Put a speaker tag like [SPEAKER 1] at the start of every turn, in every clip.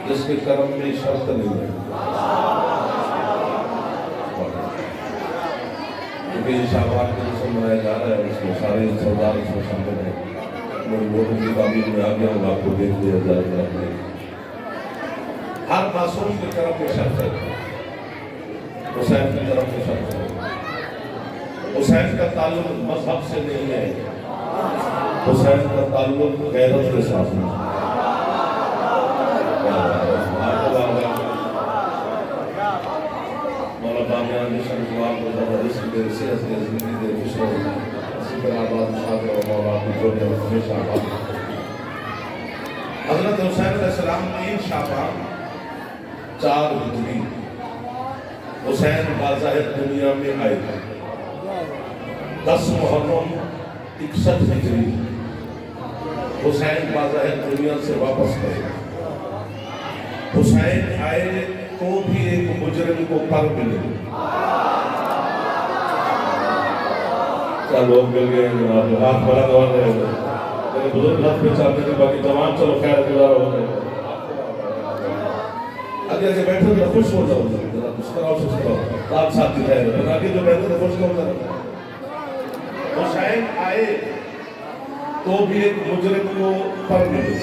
[SPEAKER 1] جس کے کرم میں شرط نہیں ہے، کیونکہ یہ شعبان کا جسم منایا جا رہا ہے، اس میں سارے سردار اس میں شامل ہیں۔ میری لوگوں کی تعبیر میں آ گیا ہوں، آپ کو دیکھ لیا جائے۔ ہر معصوم کی طرف میں شرط ہے، حسین کی طرف میں شرط ہے۔ حسین کا تعلق مذہب سے نہیں ہے، حسین کا تعلق غیرت کے ساتھ ہے۔ مولا بامیان نشان جواب کو زیادہ رزق دے، صحت دے، زندگی دے، خوش رہو، اسی طرح آباد شاد اور مولا کی جو ہے ہمیشہ آباد۔ حضرت حسین علیہ السلام 3 شعبان 4 ہجری حسین باظاہر دنیا میں آئے، 10 محرم 61 ہجری حسین باظاہر دنیا سے واپس گئے۔ حسین آئے تو بھی ایک مجرم کو پر ملے، کیا لوگ مل گئے جناب، ہاتھ بڑا دور رہے ہیں، میرے بزرگ ہاتھ پہ چاہتے ہیں، باقی تمام چلو خیر گزارا ہو گئے۔ آگے آگے بیٹھے تو خوش ہو جاؤ، ذرا مسکراؤ ساتھ ساتھ دکھائے رہے، آگے جو بیٹھے تو خوش ہو جاؤ۔ حسین آئے تو بھی ایک مجرم کو پر ملے،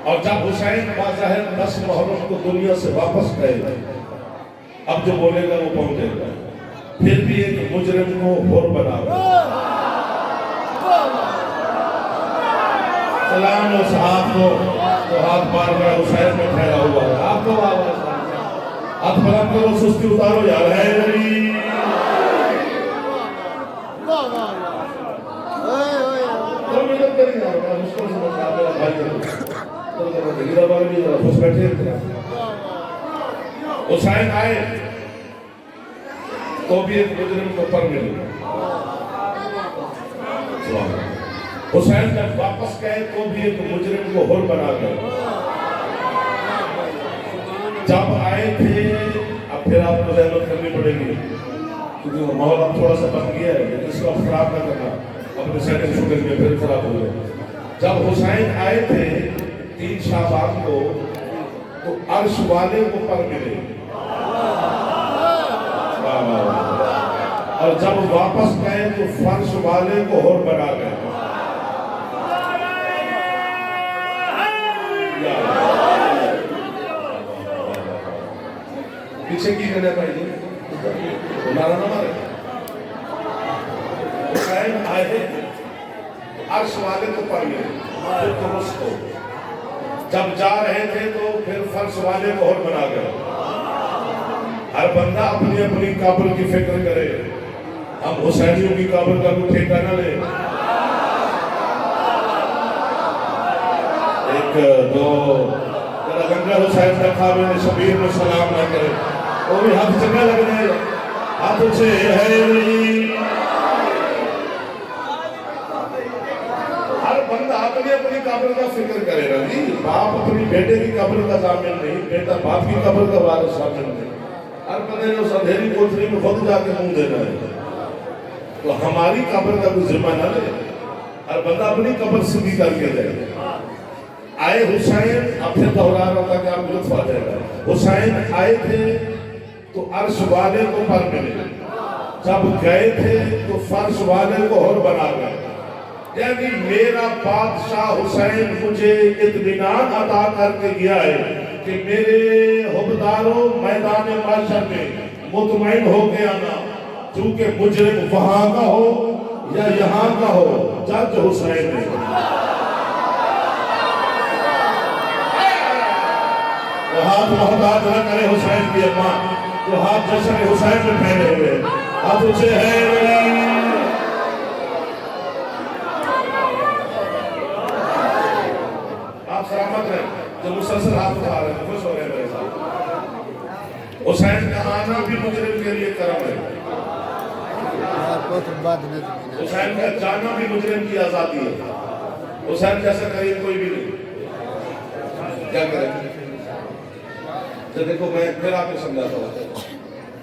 [SPEAKER 1] اور جب حسین باظاہر 10 محرم کو دنیا سے واپس گئے، اب جو بولے گا وہ پہنچے گا، پھر بھی ایک مجرم کو حر بنا گا۔ سلام اس ہاتھ کو جو ہاتھ مار رہا ہے حسین میں ٹھہرا ہوا ہے، آپ کو آواز ہاتھ بلند کرو، سستی اتارو، یار ہے نبی تو مدد کریں گا، مشکل سے بچا میرا بھائی کرو خوش بیٹھے تھے۔ حسین آئے تو بھی ایک مجرم کو پر ملے، حسین جب واپس گئے تو بھی ایک مجرم کو حر بنا گئے۔ جب آئے تھے اب پھر آپ کو زحمت کرنی پڑے گی، کیونکہ وہ ماحول اب تھوڑا سا بن گیا ہے، اس کو خراب نہ کرنا، اپنے سیٹنگ شوٹنگ میں پھر خراب ہو گئے۔ جب حسین آئے تھے 3 شعبان کو تو عرش والے کو پر ملے، اور جب واپس گئے تو فرش والے کو حر بنا گئے۔ پیچھے کی کرنے پائی جی ہمارا نہ مارے۔ حسین آئے عرش والے کو پر ملے، پھر درست کو جب جا رہے تھے تو پھر فرش والے کو حر بنا گئے۔ ہر بندہ اپنی اپنی قبر کی فکر کرے، ہم حسینیوں کی قبر کا کوئی ٹھیکہ نہ لے۔ 1 2 گنگا حسین رکھا میں نے شبیر میں سلام نہ کرے، وہ بھی ہاتھ چنگا لگ رہے ہاتھ سے ہے نہیں۔ ہر بندہ اپنی اپنی قبر کا فکر کرے گا جی، باپ اپنی بیٹے کی قبر کا ضامن نہیں، بیٹا باپ کی قبر کا وارث ضامن نہیں۔ ہر بندے نے اس اندھیری کوٹری میں خود جا کے منہ دینا ہے، تو ہماری قبر کا کوئی ذمہ نہ لے، ہر بندہ اپنی قبر سیدھی کر کے جائے۔ آئے حسین، اب پھر دہرا رہا تھا کہ آپ لطف آ جائے گا۔ حسین آئے تھے تو عرش والے کو پر ملے، جب گئے تھے تو فرش والے کو حر بنا گئے۔ یعنی میرا بادشاہ حسین مجھے اطمینان عطا کر کے گیا ہے کہ میرے حبداروں میدان محشر میں مطمئن ہو کے آنا، چونکہ مجرم وہاں کا ہو یا یہاں کا ہو، جج حسین ہے۔ وہ ہاتھ محتاج نہ کرے حسین کی اماں، جو ہاتھ جشن حسین میں پھیلے ہوئے، اب اسے ہے آپ سلامت ہیں جو مسلسل ہاتھ اٹھا رہے ہیں، خوش ہو رہے ہیں میرے ساتھ۔ حسین کا آنا بھی مجرم کے لیے کرم ہے، حسین کا جانا بھی مجرم کی آزادی ہے۔ حسین جیسا قریب کوئی بھی نہیں، کیا کریں؟ تو دیکھو میں پھر آپ کو سمجھاتا ہوں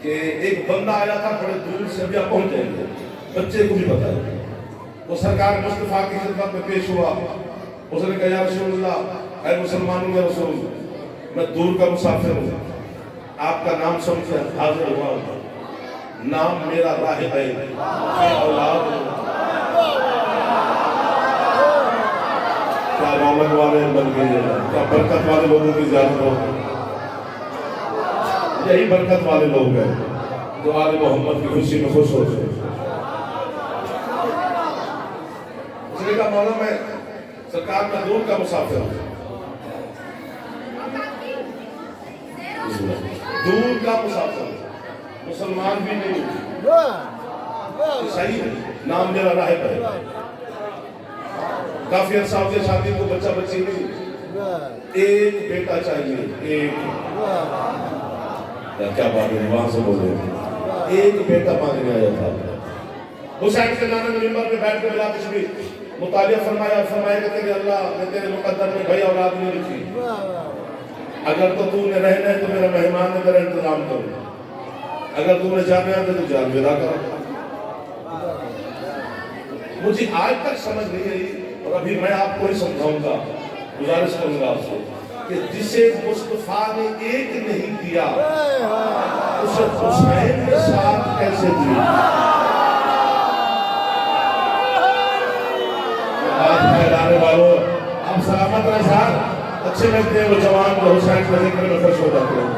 [SPEAKER 1] کہ ایک بندہ آیا تھا بڑے دور سے، ابھی آپ پہنچ جائیں گے، بچے کو بھی پتا ہے، وہ سرکار مصطفیٰ کی خدمت میں پیش ہوا، اس نے کہا یا رسول اللہ، اے مسلمانوں کے رسول، میں دور کا مسافر ہوں، آپ کا نام سن کے حاضر ہوا ہوں، نام میرا راہب ہے، میں اولاد ہوں۔ کیا رونق والے بن گئی ہے، کیا برکت والے لوگوں کی زیادت ہو، یہی برکت والے لوگ ہیں جو آل محمد کی خوشی میں خوش ہوتے ہیں۔ اس نے کہا مولا میں سرکار میں دور کا مسافر ہوں، دور کا مسافر ہوں، مسلمان بھی نہیں ہوں، عیسائی ہے، نام میرا راہب ہے، کافی عرصہ ہو گیا شادی کو، بچہ بچی نہیں، ایک بیٹا چاہیے، ایک، کیا بات ہے وہاں سے بول رہے ہیں، ایک بیٹا مانگنے آیا تھا۔ حسین کے نانا نے منبر پہ بیٹھ کے بلا کچھ بھی مطالعہ فرمایا کہ تیرے اللہ نے تیرے مقدر میں بھائی اولاد نہیں لکھی، اگر تو نے رہنا ہے تو میرا مہمان ہے، میرا انتظام کرو، اگر نے جانا ہے تو جان ودا کرو۔ مجھے آج تک سمجھ نہیں آئی، اور ابھی میں آپ کو ہی سمجھاؤں گا، گزارش کروں گا آپ سے کہ جسے مصطفیٰ نے ایک نہیں دیا اسے حسین کے ساتھ کیسے دیا؟ بات پھیلانے والوں، آپ سلامت رہے صاحب، اچھے لگتے ہیں وہ جوان جو حسین کے ذکر میں خوش ہو جاتے ہیں۔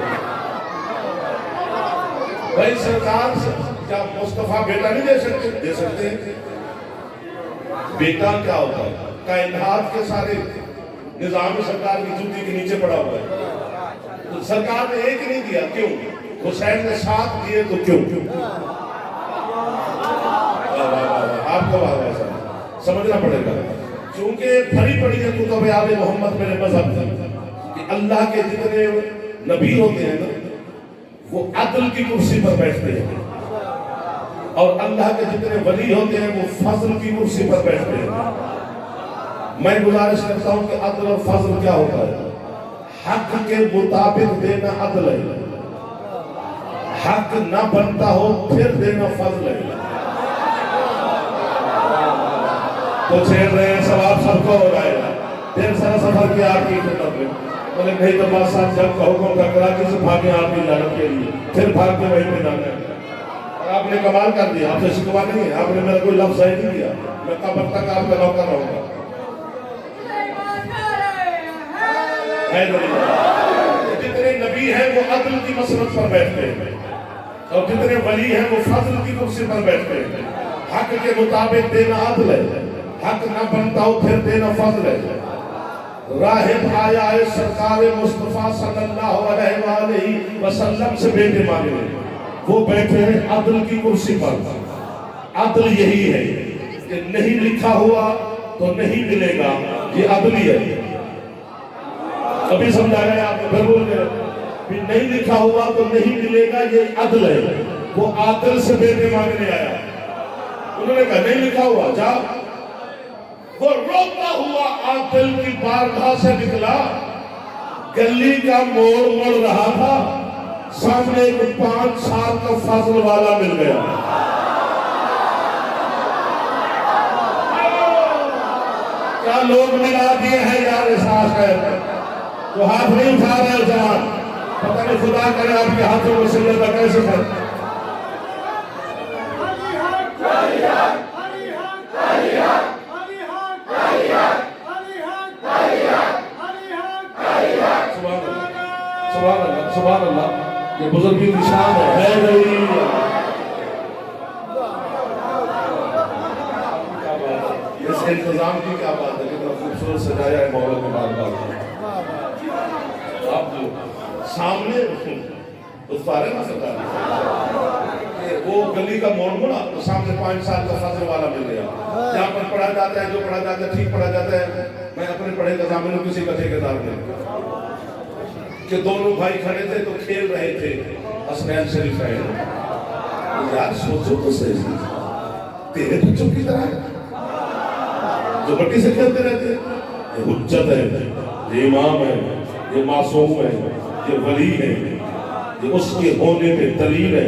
[SPEAKER 1] بھائی سرکار سے کیا مصطفیٰ بیٹا نہیں دے سکتے؟ بیٹا کیا ہوتا ہے؟ کائنات کے سارے نظام سرکار کی جوتی کے نیچے پڑا ہوا ہے، سرکار نے ایک نہیں دیا، کیوں؟ حسین نے ساتھ دیے تو کیوں؟ آپ کو سمجھنا پڑے گا، چونکہ بھری پڑی ہے کتب آل محمد میرے مذہب کی کہ اللہ کے جتنے نبی ہوتے ہیں نا وہ عدل کی کرسی پر بیٹھتے ہیں، اور اللہ کے جتنے ولی ہوتے ہیں وہ فضل کی کرسی پر بیٹھتے ہیں۔ میں گزارش کرتا ہوں کہ عدل اور فضل کیا ہوتا ہے؟ حق کے مطابق دینا عدل ہے، حق نہ بنتا ہو پھر دینا فضل ہے۔ تو چھیڑ رہے ہیں ثواب سب کو ہو جائے گا، دیر سارا سفر کیا آپ کی خدمت میں، بولے نہیں تو بادشاہ جب کا حکم کا کراچی سے بھاگے آپ کی جانب کے لیے، پھر بھاگ کے وہیں پہ جانا ہے۔ اور آپ نے کمال کر دیا، آپ سے شکوا نہیں ہے، آپ نے میرا کوئی لفظ صحیح نہیں کیا، میں قبر تک آپ کا نوکر رہوں گا۔ جتنے نبی ہیں وہ عدل کی مسرت پر بیٹھتے ہیں، اور جتنے ولی ہیں وہ فضل کی کرسی پر بیٹھتے ہیں۔ حق کے مطابق دینا عدل ہے، حق نہ بنتا ہو پھر دینا فضل ہے۔ راہب آیا ہے سرکار مصطفیٰ صلی اللہ علیہ وآلہ وسلم سے بیٹے مانگنے، وہ بیٹھے ہیں عدل کی کرسی پر۔ عدل یہی ہے کہ نہیں لکھا ہوا تو نہیں ملے گا، یہ عدلی ہے۔ ابھی سمجھا گیا آپ نے، پھر بول گئے بھی نہیں لکھا ہوا تو نہیں ملے گا، یہ عدل ہے۔ وہ عادل سے بیٹے مانگنے آیا، انہوں نے کہا نہیں لکھا ہوا، جا۔ وہ روتا ہوا عادل کی بارگاہ سے نکلا، گلی کا موڑ مڑ رہا تھا، سامنے ایک 5 سال کا فضل والا مل گیا۔ کیا لوگ ملا دیے ہیں یار احساس ہے؟ تو ہاتھ نہیں اٹھا رہے جوان، پتہ نہیں خدا کرے آپ کے ہاتھوں میں سجدہ کیسے کر۔ سبحان اللہ، سبحان اللہ، یہ بزرگی کی شان ہے بھائی۔ اس انتظام کی کیا بات ہے، کتنا خوبصورت سجایا ہے مولا کے بارگاہ۔ آپ جو سامنے اس بارے میں سکتا وہ گلی کا موڑ مڑا تو سامنے 5 سال کا فضل والا مل گیا، جہاں پر پڑھا جاتا ہے، جو پڑھا جاتا ہے ٹھیک پڑھا جاتا ہے۔ میں اپنے پڑھے کا ضامن کسی کا ٹھیکیدار میں کہ دونوں بھائی کھڑے تھے تو کھیل رہے تھے حسنین شریف ہے، یار سوچو تو صحیح، تیرے بچوں کی طرح جو مٹی سے کھیلتے رہتے، یہ حجت ہے، یہ امام ہے، یہ معصوم ہے، یہ ولی ہے، یہ اس کے ہونے میں دلیل ہے۔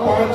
[SPEAKER 1] 5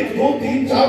[SPEAKER 1] 1 2 3 4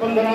[SPEAKER 1] 15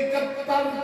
[SPEAKER 1] 71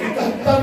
[SPEAKER 1] 71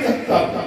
[SPEAKER 1] 71,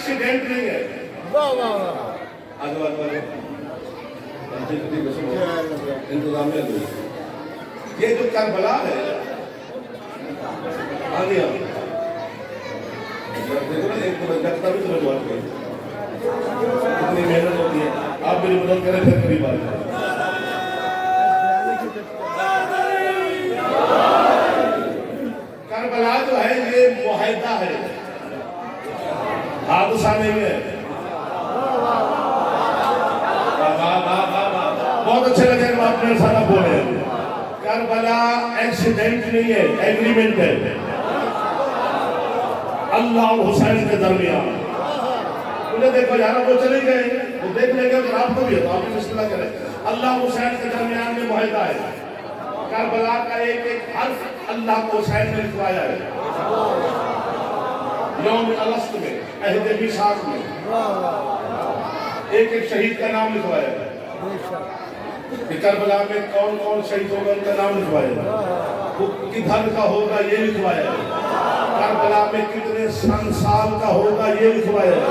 [SPEAKER 1] ایکسیڈنٹ نہیں ہے. انتظامیہ دو. یہ جو کربلا ہے آگے دیکھو نا ایک جگتا بھی تو بات کریں اتنی محنت ہوتی ہے. آپ میری مدد کریں پھر قریب آ جائیں. کربلا جو ہے یہ معاہدہ ہے, حادثہ نہیں ہے. بہت اچھے لگے کہ آپ میرے ساتھ بولے. کربلا ایکسیڈنٹ نہیں ہے, ایگریمنٹ ہے اللہ اور حسین کے درمیان. انہیں دیکھو یار وہ چلے گئے, وہ دیکھ لیں گے اگر آپ کو بھی ہے تو آپ بھی بسم اللہ کریں. اللہ حسین کے درمیان میں معاہدہ ہے. کربلا کا ایک ایک حرف اللہ کو حسین نے لکھوایا ہے. یوم الست میں, عہد میثاق میں ایک ایک شہید کا نام لکھوایا ہے. کہ کربلا میں کون کون شہید ہوگا ان کا نام لکھوایا ہے. وہ کدھر کا ہوگا یہ لکھوایا ہے. کربلا میں کتنے سال کا ہوگا یہ لکھوایا ہے.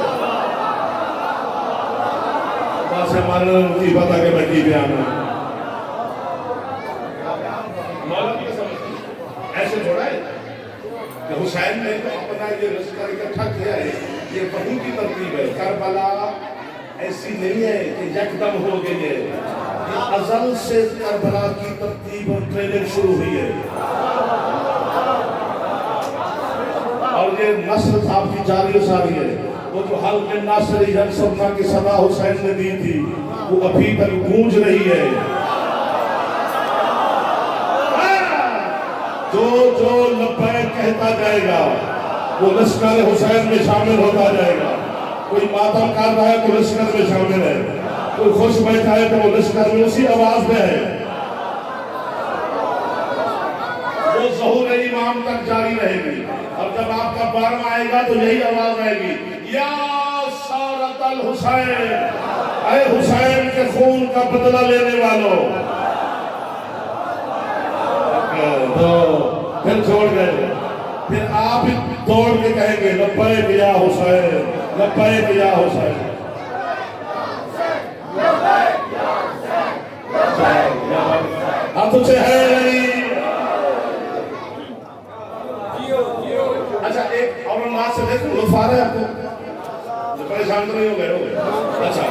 [SPEAKER 1] بس ہمارے کی پتا کہ میں کی بیان ہوں. ایسے تھوڑا ہے کہ حسین نے تو اپنا یہ لشکر اکٹھا کیا ہے, یہ وحی کی ترتیب ہے. کربلا ایسی نہیں ہے کہ یکدم ہو گئی ہے. یہ ازل سے کربلا کی ترتیب اور ٹریننگ شروع ہوئی ہے. اور یہ نسل صاحب کی جاری و ساری ہے. وہ جو حلق ناصری ینصرنا کی صدا حسین نے دی تھی وہ ابھی تک گونج رہی ہے. جو جو لبیک کہتا جائے گا وہ لشکر حسین میں شامل ہوتا جائے گا. کوئی ماتم کر رہا ہے تو لشکر میں شامل ہے, کوئی خوش بیٹھا ہے تو وہ لشکر میں اسی آواز میں ہے. وہ ظہور امام تک جاری رہے گی. اور جب آپ کا بارہ آئے گا تو یہی آواز آئے گی, یا سارت الحسین, اے حسین کے خون کا بدلہ لینے والوں. تو پھر چھوڑ گئے, پھر آپ دوڑ کے کہیں گے لبیک یا حسین, لبیک یا حسین. ہاتھوں سے ہے نہیں. اچھا ایک اور انداز سے دیکھو, لطف آ رہا ہے آپ کو, پریشان تو نہیں ہو گئے ہو گئے. اچھا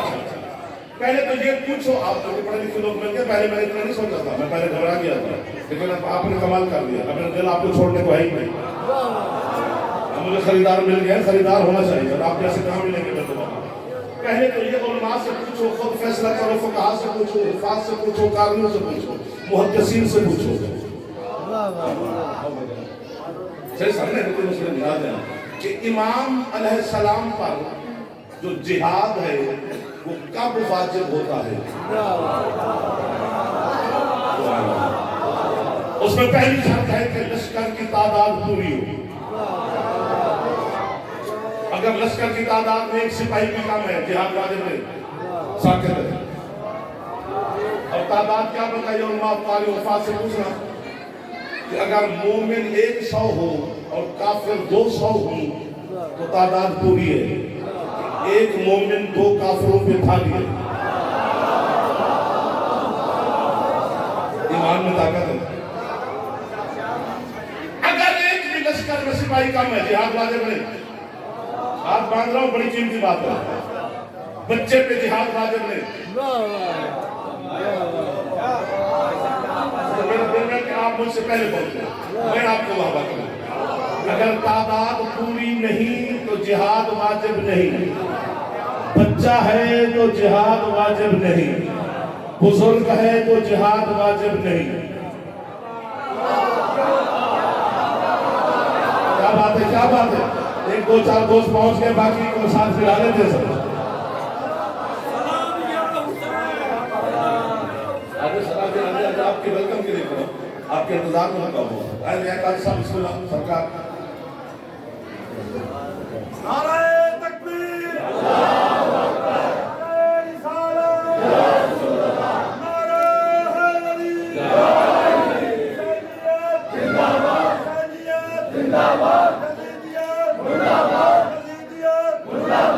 [SPEAKER 1] پہلے تو یہ پوچھو, آپ جو پڑھے لکھے لوگ مل کے, پہلے میں اتنا نہیں سوچا تھا, میں پہلے گھبرا گیا تھا, لیکن آپ نے کمال کر دیا. اب میرا دل آپ کو چھوڑنے کو ہے ہی نہیں. اب مجھے خریدار مل گئے, خریدار ہونا چاہیے. آپ کیسے کہاں ملیں گے میرے دوبارہ. پہلے تو یہ علماء سے پوچھو, خود فیصلہ کرو, فقہاء سے پوچھو, حفاظ سے پوچھو, قاضیوں سے پوچھو, محدثین سے پوچھو. صحیح سامنے لیکن اس نے بتا دیا کہ امام علیہ السلام پر جو جہاد ہے وہ کب واجب ہوتا ہے. اس میں پہلی شرط ہے کہ لشکر کی تعداد پوری ہو. اگر لشکر کی تعداد میں ایک سپاہی بھی کم ہے, جہاد واجب نہیں, ساکت ہے. اور تعداد کیا بتائیے علماء قاری وفات سے پوچھنا کہ اگر مومن 100 ہو اور کافر 200 ہوں تو تعداد پوری ہے. ایک مومن 2 کافروں پہ بھاری ہے. ایمان میں طاقت ہے. اگر ایک بھی لشکر میں سپاہی کم ہے, جہاد واجب نہیں. ہاتھ باندھ رہا ہوں, بڑی قیمتی بات ہے. بچے پہ جہاد واجب نہیں. میرا دل ہے کہ آپ مجھ سے پہلے پہنچے, میں آپ کو وہاں بات کروں. اگر تعداد پوری نہیں تو جہاد واجب نہیں. بچہ ہے تو جہاد واجب نہیں. بزرگ ہے تو جہاد واجب نہیں. کیا بات ہے, کیا بات ہے. 1-2-4 دوست پہنچ گئے, باقی کو ساتھ پھر آنے دے سکتے. آپ کے ویلکم کے لیے کرو, آپ کے انتظار میں لگا ہوا. قاضی صاحب بسم اللہ. سرکار
[SPEAKER 2] نعرہ تکبیر, نعرہ رسالت, نعرہ حیدری, حسینیت زندہ باد, حسینیت زندہ باد, یزیدیت زندہ باد, یزیدیت زندہ باد.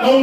[SPEAKER 1] 9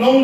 [SPEAKER 1] 9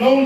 [SPEAKER 1] 9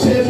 [SPEAKER 1] 6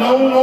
[SPEAKER 1] 9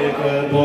[SPEAKER 1] 1 2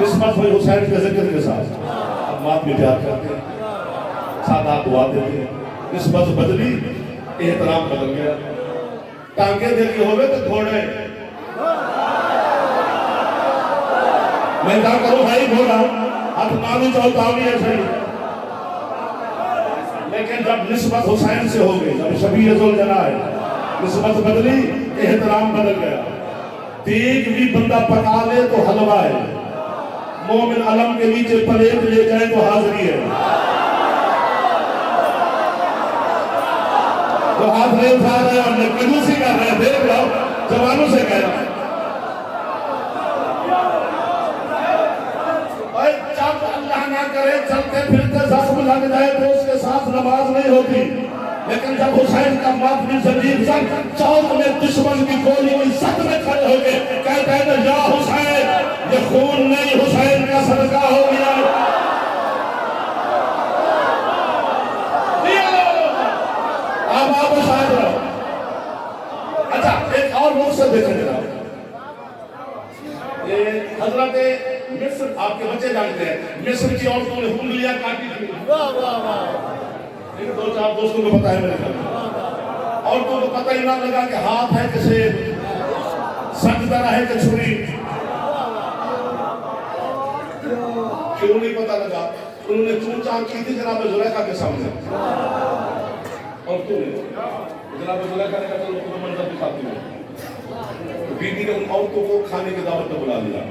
[SPEAKER 1] نسبت ہوئی حسین کے ذکر کے ساتھ، اب مات بھی پیار کرتے ہیں، سادات دعا دیتے ہیں، نسبت بدلی، احترام بدل گیا، ٹانگے دے کے ہوئے تو گھوڑے، میں کیا کروں بھائی گھوڑا، ہاتھ مانو چاہو تاوی ہے صحیح، لیکن جب نسبت حسین سے ہو گئی، جب شبیہ ذوالجلال ہے، نسبت بدلی، احترام بدل گیا، دیگ بھی بندہ پکا لے تو حلوہ ہے، مومن علم کے نیچے پلیٹ لے جائے تو حاضری ہے، تو ہاتھ نہیں اٹھا رہے اور کنجوسی کر رہے ہیں، دیکھ لو جوانوں سے کہہ رہا اور جب اللہ نہ کرے چلتے پھرتے زخم لگ جائے تو اس کے ساتھ نماز نہیں ہوتی، لیکن جب حسین کا ماتمی زمین سن چوک میں دشمن کی گولی ہوئی سب میں کھڑے ہو گئے، کہتے ہیں یا حسین یہ خون نہیں حسین کا صدقہ ہو گیا، اب آپ شاید رہو۔ اچھا ایک اور مقصد دیکھیں جناب، یہ حضرت مصر، آپ کے بچے جانتے ہیں مصر کی عورتوں نے انگلیاں کاٹی تھی، دو چار دوستوں کو پتا ہے میرے گھر میں، عورتوں کو پتہ ہی نہ لگا کہ ہاتھ ہے کہ سیب، سجدہ ہے کہ چھری، کیوں نہیں پتہ لگا؟ انہوں نے چون چان کی تھی جناب زلیخا کے سامنے، اور کیوں نہیں؟ جناب زلیخا نے کہا چلو تمہیں منظر دکھاتی ہوں، بیوی نے ان عورتوں کو کھانے کی دعوت میں بلا لیا،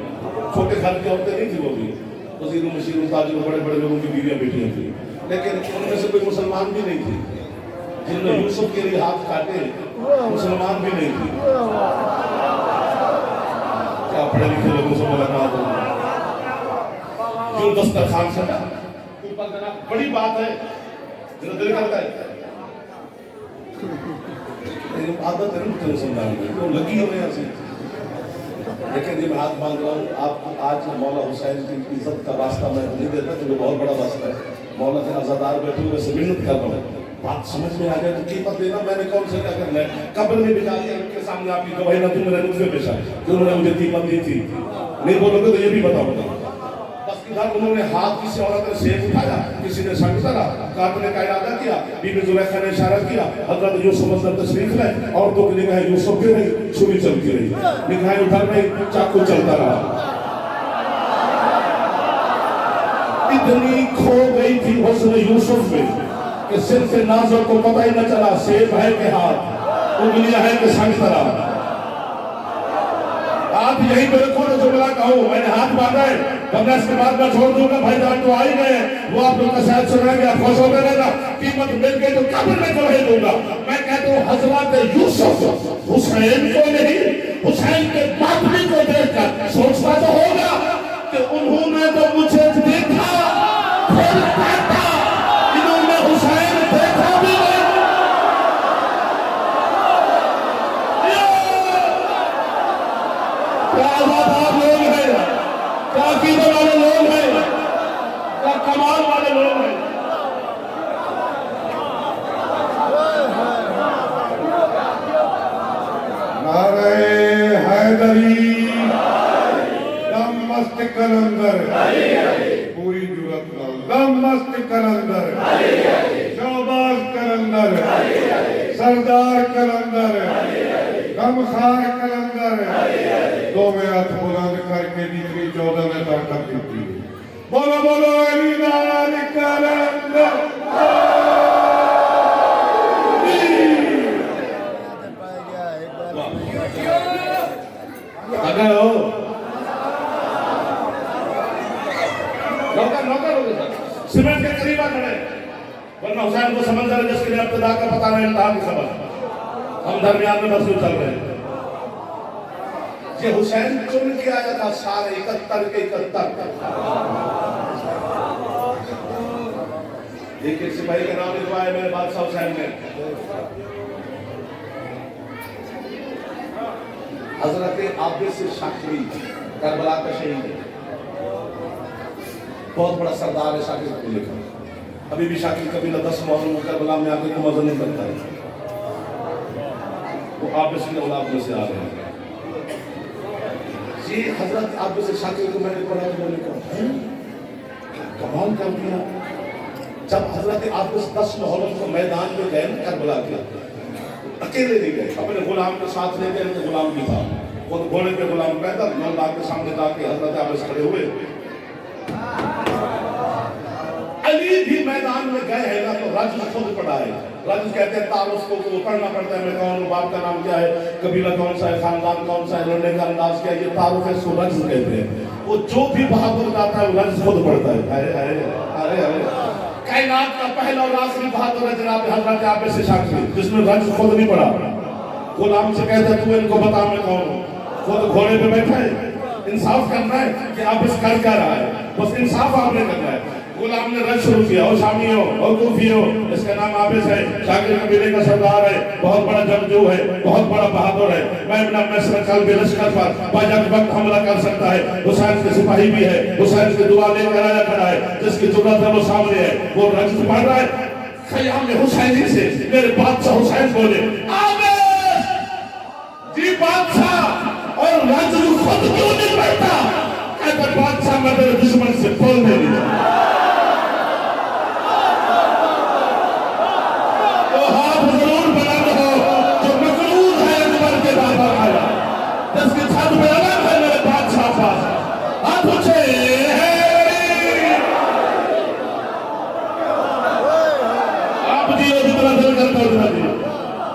[SPEAKER 1] چھوٹے گھر کی عورتیں نہیں تھی وہ بھی، وزیروں مشیروں تاجروں بڑے بڑے لوگوں کی بیویاں بیٹھی تھیں، لیکن ان میں سے کوئی مسلمان بھی نہیں تھی، جن نے یوسف کے لیے ہاتھ کاٹے مسلمان بھی نہیں تھی، کیا پڑھے لکھے لوگوں سے ملاقات ہو، کیوں دسترخوان سجا، اوپر جناب بڑی بات ہے جو دل کرتا ہے، عادت ہے نا مجھے سمجھانے کی، تو لگی ہوئے ایسے، لیکن یہ میں ہاتھ باندھ رہا ہوں، آپ آج مولا حسین کی عزت کا راستہ میں نہیں دیتا کیونکہ بہت بڑا راستہ ہے، مولا کے عزادار بیٹھے ہوئے سے محنت کر رہا ہوں، بات سمجھ میں آ جائے تو قیمت دینا میں نے کون سے کیا کرنا ہے، قبر میں بٹھا دیا ان کے سامنے آپ کی گواہی نہ تم میرے نطفے پیش آئے کہ انہوں نے مجھے قیمت دی تھی، نہیں بولو گے تو یہ بھی بتاؤں گا، بس ادھر انہوں نے ہاتھ کسی عورت نے سیب اٹھایا، کسی نے سنگ سرا، قاتل کا ارادہ کیا، بی بی زلیخا نے اشارہ کیا، حضرت یوسف اندر تشریف لائے، عورتوں کی نگاہیں یوسف کی رہی، چھری چلتی رہی، نگاہیں ادھر رہی، چاقو چلتا رہا، اتنی کھو گئی تھی حسن یوسف میں کہ صرف ناظر کو پتہ ہی نہ چلا سیب ہے کہ ہاتھ، انگلیاں ہے کہ سنگ سرا، آپ یہی میرے کو جملہ کہو، میں نے ہاتھ باندھا ہے، ورنہ اس کے بعد میں چھوڑ دوں گا، بھائی جان تو آئی گئے وہ آپ لوگ کا شاید سن رہے ہیں، آپ خوش ہو گئے رہنا، قیمت مل گئی تو قبر میں گواہی دوں گا، میں کہتا ہوں حضرت یوسف حسین کو نہیں حسین کے ماتمی کو دیکھ کر سوچتا تو ہوگا کہ انہوں نے تو مجھے دیکھا پھر کہتا انہوں نے حسین دیکھا بھی نہیں، کیا آزاداب لوگ ہیں، کیا عقیدے والے لوگ ہیں، کیا کمال والے لوگ ہیں،
[SPEAKER 2] نعرہ حیدری، دم مست کلندر، پوری جرات نال، دم مست کلندر، شہباز کلندر، سردار کلندر، غمخوار کلندر، دو میں ہاتھ بلند کر کے دیکھری 14 میں برکت دیتی، بولو بولو علی نال کلندر،
[SPEAKER 1] اگر ہو نوکر ہو گئے سیمنٹ کے قریب آ کھڑے، ورنہ حسین کو سمجھ رہے جس کے لیے ابتدا کا پتہ نہیں انتہا کی خبر، ہم درمیان میں بس چل رہے ہیں، یہ حسین چن کے آیا تھا سارے 71 کے 71، ایک سپاہی کا نام لکھوا ہے میرے بادشاہ حسین نے، حضرت عابس شاکری کربلا کا شہید ہے، بہت بڑا سردار ہے، شاکر کو لکھا، ابھی بھی شاکر قبیلہ 10 محرم کربلا میں آتے کو مزہ نہیں کرتا ہے، وہ عابس کے اولاد میں سے آ رہے ہیں، یہ حضرت عابس شاکر کو میں نے پڑھا تو میں نے کہا کمال کر دیا. جب حضرت عابس 10 محرم کو میدان میں گئے کربلا کے اکیلے نہیں گئے, اپنے غلام کے ساتھ لے گئے, تو غلام بھی تھا, خود گھوڑے پہ غلام پیدل مولا کے سامنے جا کے حضرت عابس کھڑے ہوئے. علی بھی میدان میں گئے ہیں نا, تو رجل خود پڑھائے. رجل کہتے ہیں تعارف کو پڑھنا پڑتا ہے, میں کون ہوں, باپ کا نام کیا ہے, قبیلہ کون سا ہے, خاندان کون سا ہے, لڑنے کا انداز کیا ہے, یہ تعارف ہے, اس کو رجل کہتے ہیں. وہ جو بھی بہادر جاتا ہے وہ رجل خود پڑھتا ہے. کائنات کا پہلا اور آخری بہادر ہے جناب حضرت عابس شاکر, جس نے رجل خود نہیں پڑھا. غلام سے کہتا ہے تو ان کو بتا میں کون ہوں, خود گھوڑے پہ بیٹھا ہے. انصاف کرنا ہے کہ عابس کر کیا رہا ہے, بس انصاف آپ نے کرنا ہے. غلام نے رج شروع کیا, او شامیوں او کوفیوں, اس کا نام عابس ہے, شاکر قبیلے کا سردار ہے, بہت بڑا جنگجو ہے, بہت بڑا بہادر ہے. میں مصر قلب لشکر پر باجا کے وقت حملہ کر سکتا ہے. حسین کے سپاہی بھی ہے, حسین کے دعا لے کر آیا کھڑا ہے, جس کی ضرورت ہے وہ سامنے ہے. وہ رج پڑھ رہا ہے, خیام حسینی سے میرے بادشاہ حسین بولے عابس جی بادشاہ, اور رج خود کیوں نہیں پڑھتا؟ کہتا بادشاہ میں میرے دشمن سے بولنے نہیں جاتا. جس کی چھت میں الگ ہے میرے بادشاہ پاس, آپ پوچھے آپ جیو جتنا دل کرتا اتنا جیو.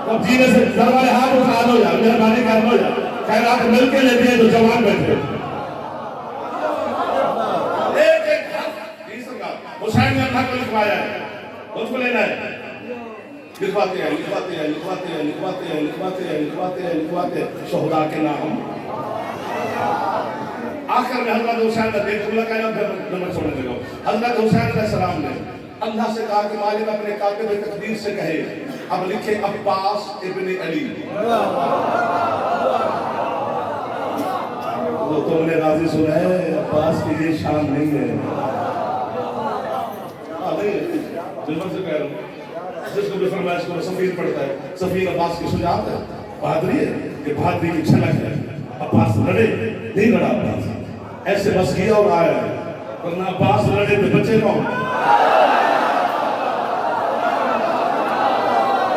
[SPEAKER 1] اب جینے سے دروازے ہاتھ اٹھا دو یار, مہربانی کر دو یار, خیرات مل کے لیتے ہیں جو جوان بیٹھے. ایک حق حسین نے اللہ کو لکھوایا ہے, اس کو لینا ہے. لکھواتے ہیں شہداء کے نام. آخر میں حضرت حسین نے دیکھ بلا کہنا, پھر نمبر چھوڑنے لگا. حضرت حسین علیہ السلام نے اللہ سے کہا کہ مالک اپنے کاتب تقدیر سے کہے اب لکھے عباس ابن علی. وہ تم نے راضی سنا ہے, عباس کی یہ شان نہیں ہے. جلمن سے کہہ رہا ہوں, جس کو بھی فرمائش کو سفیر پڑھتا ہے, سفیر عباس کی شجاعت ہے, بہادری ہے, یہ بہادری کی چھلک ہے. عباس لڑے نہیں لڑا, عباس ایسے بس کیا اور آیا ہے, ورنہ عباس لڑے تو بچے کون,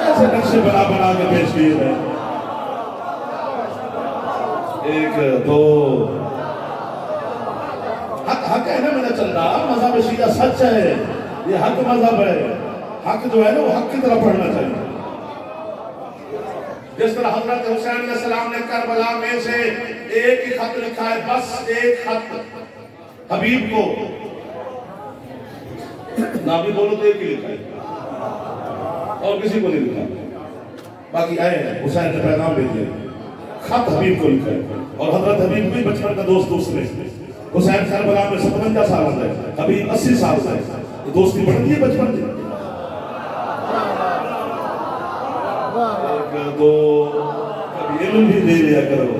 [SPEAKER 1] ایسے نقشے بنا کے پیش کیے گئے. 1 2 حق ہے نا میرا چندہ, مذہب شیعہ سچ ہے, یہ حق مذہب ہے. حق جو ہے نا وہ حق کی طرح پڑھنا چاہیے. جس طرح حضرت حسین علیہ السلام نے کربلا میں سے ایک ہی خط لکھا ہے, بس ایک خط حبیب کو, نہ بھی بولو تو ایک ہی لکھا ہے, اور کسی کو نہیں لکھا. باقی آئے ہیں, حسین نے پیغام دے دیا, خط حبیب کو لکھا ہے. اور حضرت حبیب بھی بچپن کا دوست دوسرے. حسین کربلا میں 57 سال ہے, حبیب 80 سال ہے. دوستی بڑھتی ہے بچپن سے. 1 2 کبھی علم بھی دے لیا کرو,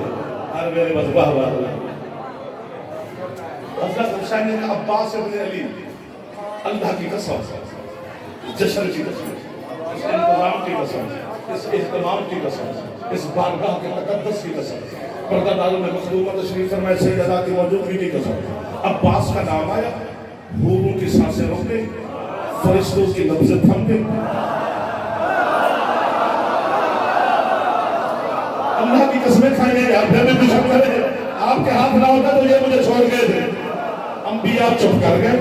[SPEAKER 1] ہر میرے بس واہ واہ. حضرت حسین نے کہا عباس ابن علی, اللہ کی قسم, جشن کی قسم, اس انتظام کی قسم, اس اہتمام کی قسم, اس بارگاہ کے تقدس کی قسم, پردہ داروں میں مخدومہ تشریف فرمائے سیدہ کی موجودگی کی قسم. عباس کا نام آیا, حوروں کی سانسیں رک گئی, فرشتوں کی نبضیں تھم گئی. اللہ کی قسمیں کھائیں گے, آپ میں بھی شک کریں, آپ کے ہاتھ نہ ہوتا تو یہ مجھے چھوڑ گئے تھے. انبیاء چپ کر گئے,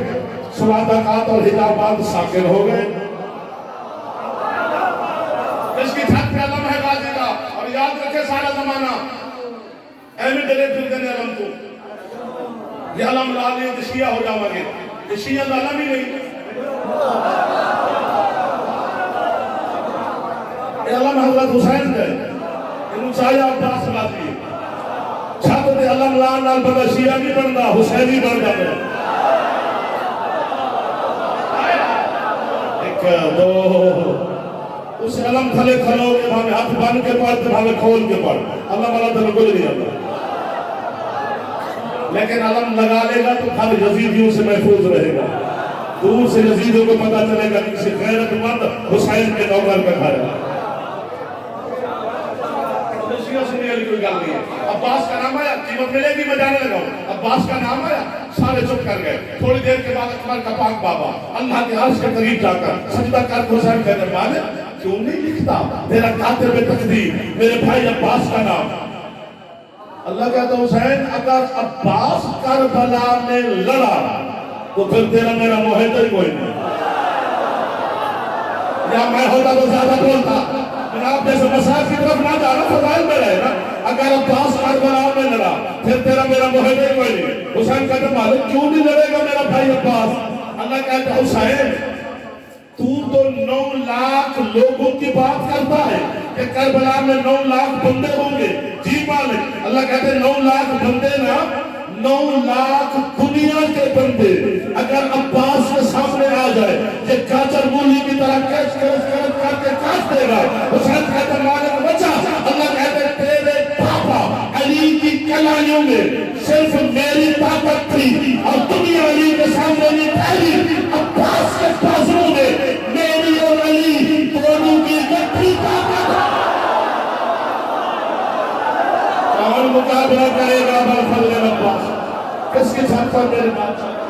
[SPEAKER 1] صداقات اور حجابات ساکن ہو گئے. اس کی چھت پہ علم ہے غازی کا, اور یاد رکھے سارا زمانہ, اہمی ڈرے پھر دینے علم کو, یہ علم لا لیں تو شیعہ ہو جاؤں گے. یہ شیعہ کا علم ہی نہیں, یہ علم حضرت حسین ہے. انہوں چاہیے عباس باتی چھت دے علم لان نال بندہ شیعہ نہیں بندا, حسینی بن جاتا ہے. 1 2 اس علم تھلے کھلو کے بھانے ہاتھ بن کے پڑھ تے بھانے کھول کے پڑھ, اللہ والا تمہیں کچھ نہیں آتا. لیکن علم لگا لے گا تو ہر یزیدیوں سے محفوظ رہے گا. دور سے یزیدوں کو پتہ چلے گا کسی غیرت مند حسین کے نوکر کا گھر ہے. کوئی گل نہیں ہے. عباس کا نام آیا قیمت ملے گی میں جانے لگا ہوں عباس کا نام آیا سارے چپ کر گئے تھوڑی دیر کے بعد اکبر کا پاک بابا اللہ کے عرش کے قریب جا کر سجدہ کر کے حسین کہتے مالک کیوں نہیں لکھتا تیرا کاتب تقدیر میرے بھائی عباس کا نام اللہ کہتا حسین اگر عباس کربلا میں لڑا تو پھر تیرا میرا معاہدہ ہی کوئی نہیں یا میں ہوتا تو زیادہ بولتا جناب جیسے مسائل کی طرف نہ جانا فضائل میں رہے نا اگر عباس کربلا میں لڑا پھر تیرا میرا معاہدہ ہی کوئی نہیں حسین کہتا مالک کیوں نہیں لڑے گا میرا بھائی عباس اللہ کہتا حسین تو 9 لاکھ لوگوں کی بات کرتا ہے کہ کربلا میں 9 لاکھ بندے ہوں گے جی مالک اللہ کہتے ہیں 9 لاکھ بندے نا 9 لاکھ دنیا کے بندے اگر عباس کے سامنے آ جائے یہ گاجر مولی کی طرح کیچ کر کے کاٹ دے گا حسین کہتے ہیں مالک بچا اللہ کہتے ہیں تیرے پاپا علی کی کلائیوں میں صرف میری طاقت تھی اور دنیا علی کے سامنے نہیں پھیلی عباس کے بازو میں میری اور علی دونوں کی گٹھی طاقت کون مقابلہ کرے گا بالفضل عباس کس کے ساتھ میرے بات